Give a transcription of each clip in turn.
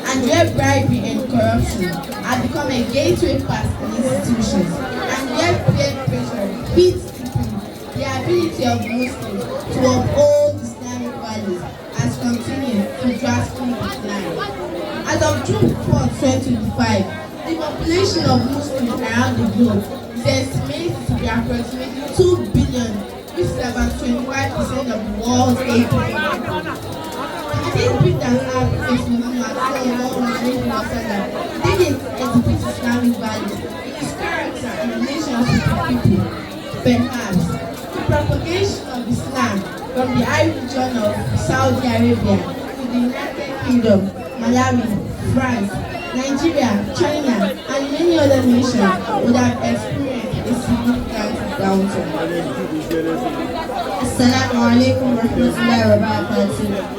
and where bribery and corruption have become a gateway pass in institutions, and where peer pressure hits the ability of Muslims to uphold Islamic values has continued to drastically decline. As of June 4, 2025, the population of Muslims around the globe is estimated to be approximately 2 billion, which is about 25% of the world's 8 billion people. These Britons have Prophet Muhammad sallallahu alaihi wasallam did exhibit Islamic values in his character and relationship with people. Perhaps the propagation of Islam from the Arab region of Saudi Arabia to the United Kingdom, Malawi, France, Nigeria, China, and many other nations would have experienced a significant downturn. Assalamu alaikum wa rahmatullahi wa barakatuh.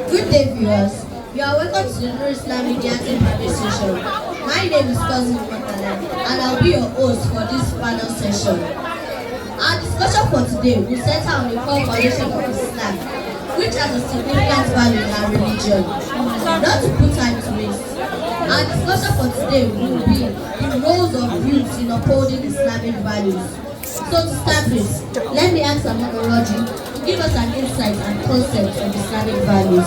Good day, viewers. You are welcome to the Nur Islamic Dancing Private Session. My name is Cousin Matala, and I'll be your host for this panel session. Our discussion for today will center on the core foundation of Islam, which has a significant value in our religion. Not to put time to waste, our discussion for today will be the roles of youth in upholding Islamic values. So to start with, let me ask Amagoroji to give us an insight and concept of Islamic values.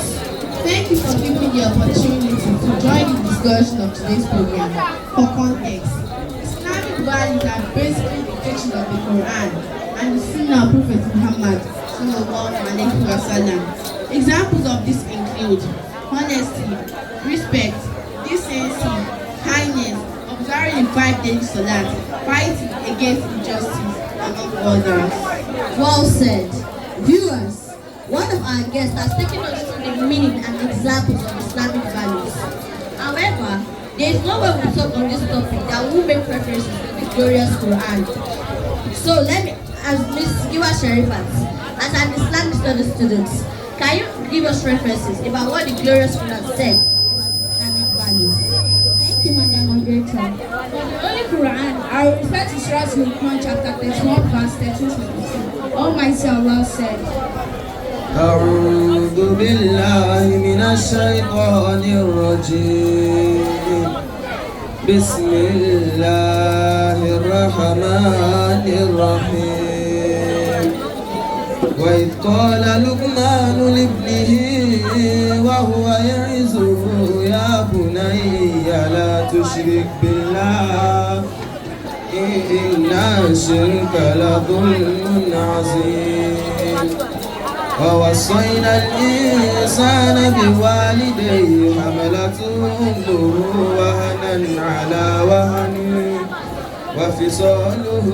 Thank you for giving me the opportunity to join the discussion of today's program. For context, Islamic values are basically the teachings of the Quran and the Sunnah of Prophet Muhammad sallallahu alaihi wasallam. Examples of this include honesty, respect, decency, kindness, observing the 5 daily salat, fighting against injustice, among others. Well said. Viewers, one of our guests has taken us through the meaning and examples of Islamic values. However, there is no way we talk on this topic that will make references to the glorious Quran. So let me ask Ms. Giwa Sharifat, as an Islamic studies student, can you give us references about what the glorious Quran said about Islamic values? Thank you, Madam Moderator. For the Holy Quran, I will refer to Surah Al-Quran chapter 31 verse 13-14. Almighty Allah said, أعوذ بالله من الشيطان الرجيم بسم الله الرحمن الرحيم وإذ قال لقمان لابنه وهو يعظه يا بني لا تشرك بالله إن الشرك لظلم عظيم ووصينا الإنسان بوالديه حملته أمه وهنا على وهن وفصاله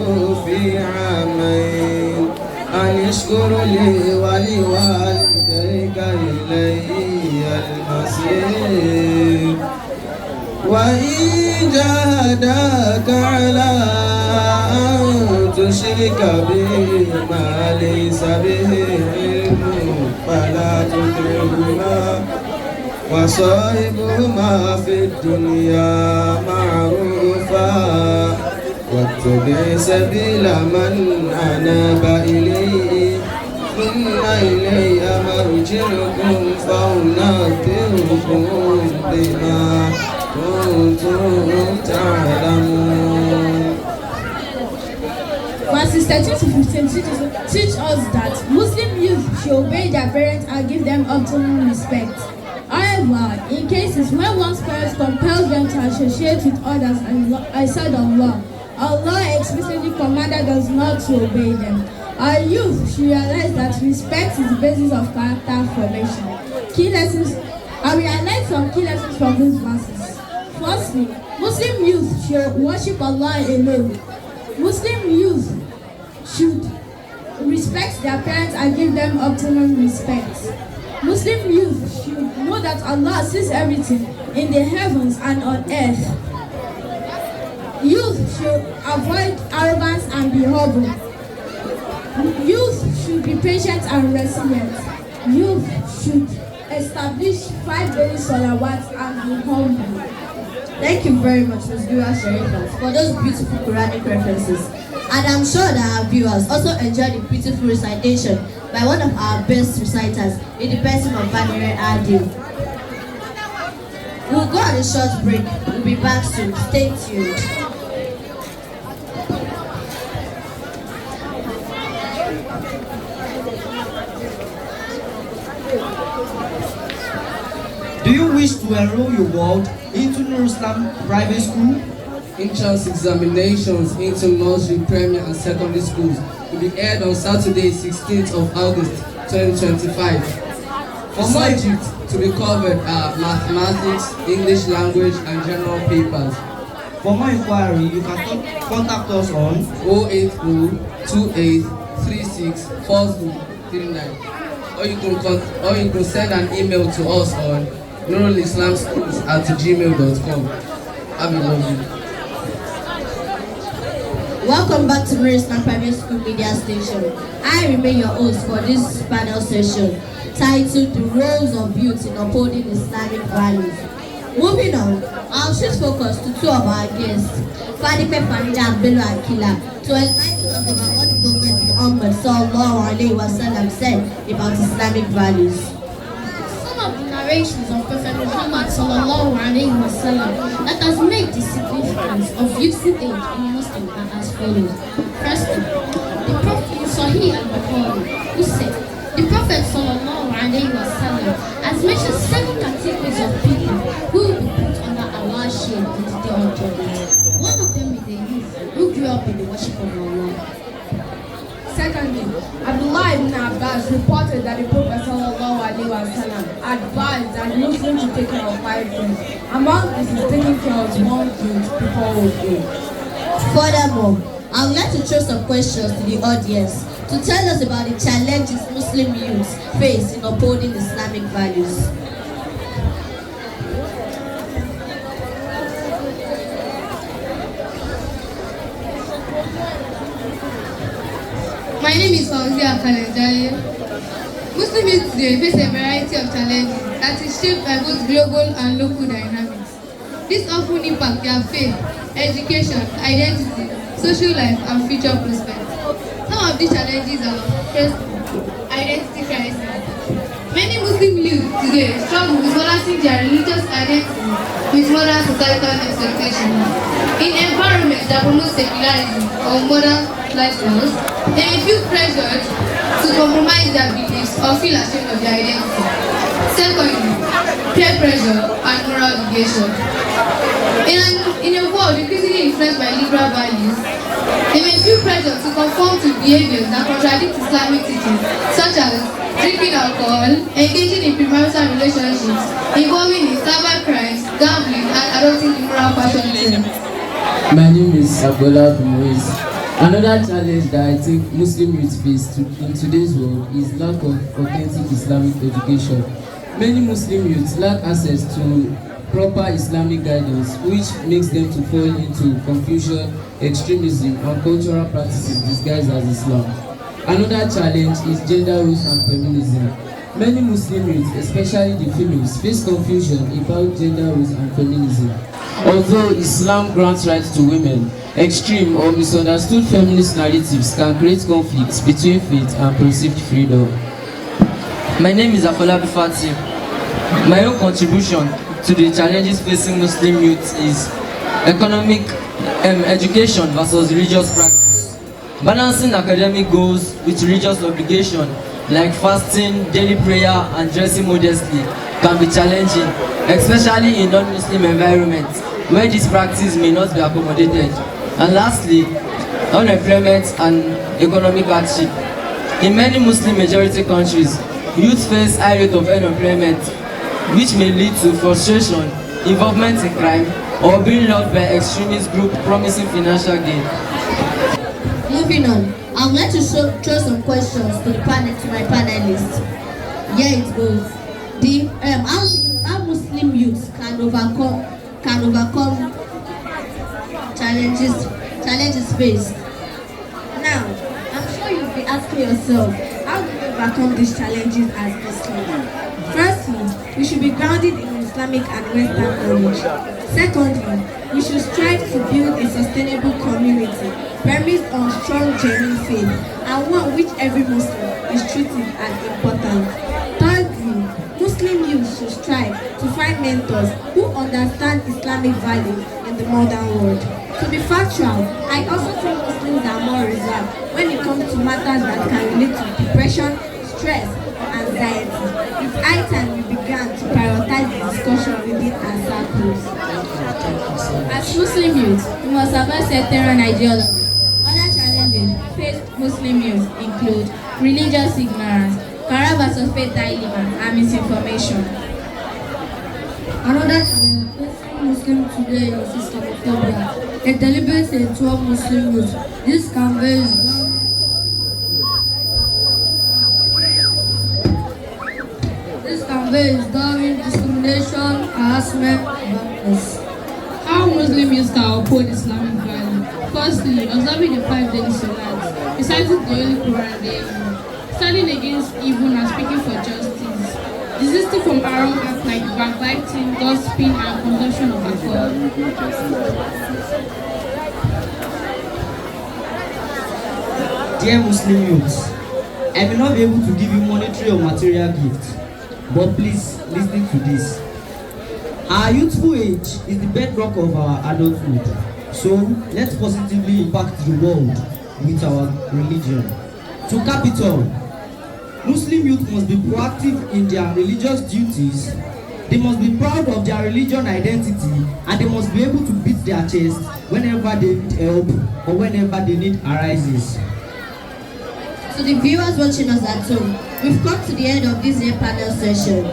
في عامين أن اشكر لي ولوالديك إلي المصير وإن جاهداك على أن تشرك به ما ليس به علم فلا تطعهما وصاحبهما في الدنيا معروفا واتبع سبيل من أناب إليه ثم إلي مرجعكم فأنبئكم بما كنتم تعلمون. Verses 13 to 15 teach us that Muslim youth should obey their parents and give them optimum respect. However, in cases when one's parents compels them to associate with others outside of Allah, Allah explicitly commanded us not to obey them. Our youth should realize that respect is the basis of character formation. Key lessons. I will highlight some key lessons from these verses. Firstly, Muslim youth should worship Allah alone. Muslim youth should respect their parents and give them optimum respect. Muslim youth should know that Allah sees everything in the heavens and on earth. Youth should avoid arrogance and be humble. Youth should be patient and resilient. Youth should establish 5 daily salawats and be humble. Thank you very much, Ms. Gura Sharifat, for those beautiful Quranic references. And I'm sure that our viewers also enjoyed the beautiful recitation by one of our best reciters in the person of Banire Adil. We'll go on a short break. We'll be back soon. Stay tuned. Do you wish to enroll your world into Nur Islam private school? Entrance examinations into nursery, primary and secondary schools will be held on Saturday, 16th of August 2025. For subjects to be covered are mathematics, English language and general papers. For more inquiry, you can contact us on 08028364039 or you can send an email to us on nurulislamschools@gmail.com. Have a lovely. Welcome back to Nur Islam Private School Media Station. I remain your host for this panel session titled The Roles of Youth in Upholding Islamic Values. Moving on, I'll shift focus to two of our guests, Fadipe Farida and Bello Akila, to enlighten us about what the Prophet Muhammad ﷺ said about Islamic values. Some of the narrations of Prophet Muhammad ﷺ that has made the significance of youthful age in Muslim are as follows. Firstly, the Prophet in Sahih al-Bukhari, who said, the Prophet ﷺ has mentioned 7 categories of people who will be put under Allah's shade in the day of judgment. One of them is the youth who grew up in the worship of Allah. Secondly, Abdullah ibn Abbas reported that the Prophet ﷺ advised that Muslims should take care of 5 things. Among this is taking care of one youth before old age. Furthermore, I would like to throw some questions to the audience to tell us about the challenges Muslim youths face in upholding Islamic values. My name is Fauzia Kalenjari. Muslim youth today face a variety of challenges that is shaped by both global and local dynamics. This often impact their faith, education, identity, social life, and future prospects. Some of these challenges are first, identity crisis. Many Muslim youth today struggle with balancing their religious identity with modern societal expectations. In environments that promote secularism or modern lifestyles, they may feel pressured to compromise their beliefs or feel ashamed of their identity. Secondly, peer pressure and moral obligation. In a world increasingly influenced by liberal values, they may feel pressure to conform to behaviors that contradict Islamic teachings, such as drinking alcohol, engaging in premarital relationships, involving in cyber crimes, gambling, and adopting immoral fashion trends. My name is Abdullah Moise. Another challenge that I think Muslim youth face in today's world is lack of authentic Islamic education. Many Muslim youths lack access to proper Islamic guidance, which makes them to fall into confusion, extremism, and cultural practices disguised as Islam. Another challenge is gender roles and feminism. Many Muslim youths, especially the females, face confusion about gender roles and feminism. Although Islam grants rights to women, extreme or misunderstood feminist narratives can create conflicts between faith and perceived freedom. My name is Afolabi Fatim. My own contribution to the challenges facing Muslim youth is economic education versus religious practice. Balancing academic goals with religious obligation like fasting, daily prayer, and dressing modestly can be challenging, especially in non-Muslim environments where this practice may not be accommodated. And lastly, unemployment and economic hardship. In many Muslim majority countries, youth face high rate of unemployment, which may lead to frustration, involvement in crime, or being lured by extremist groups promising financial gain. Moving on, I would like to throw some questions to my panelists. Here it goes. How Muslim youths can overcome challenges faced. Now, I'm sure you'll be asking yourself, how do we overcome these challenges as Muslims? Firstly, we should be grounded in Islamic and Western knowledge. Secondly, we should strive to build a sustainable community premised on strong genuine faith and one which every Muslim is treated as important. Thirdly, Muslim youth should strive to find mentors who understand Islamic values in the modern world. To be factual, I also think Muslims are more reserved when it comes to matters that can relate to depression, stress, or anxiety. It's high time we began to prioritize the discussion within our circles. As Muslim youth, we must avoid sectarian ideology. Other challenges faced Muslim youth include religious ignorance, caravans of faith dilemma, and misinformation. Another challenge facing Muslims today is Islamophobia, a deliberate and toward Muslim youth. This campaign is done discrimination, harassment, and violence. How Muslim youth can uphold Islamic values? Firstly, observing the 5 daily salats, reciting the Holy Quran daily, standing against evil and speaking for justice, desisting from haram acts like backbiting, gossiping, and consumption of alcohol. Dear Muslim youths, I may not be able to give you monetary or material gifts, but please listen to this. Our youthful age is the bedrock of our adulthood, so let's positively impact the world with our religion. To cap it all, Muslim youth must be proactive in their religious duties. They must be proud of their religion identity, and they must be able to beat their chest whenever they need help or whenever the need arises. To the viewers watching us at home, we've come to the end of this year panel session.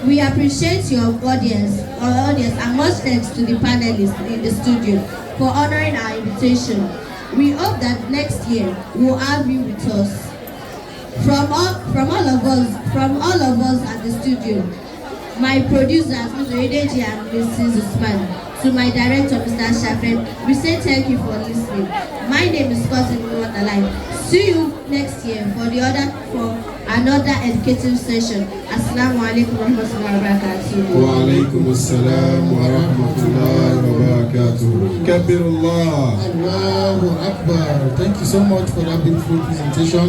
We appreciate your audience, and much thanks to the panelists in the studio for honoring our invitation. We hope that next year we'll have you with us. From all of us at the studio, my producers, Mr. Edeji and Mrs. Usman, to my director, Mr. Shafen, we say thank you for listening. My name is Cousin Motivational. See you next year for another educative session. Assalamu alaikum wa rahmatullahi wa barakatuh. Wa alaikum assalam wa rahmatullahi wa barakatuh. Kabirullah. Allahu Akbar. Thank you so much for that beautiful presentation.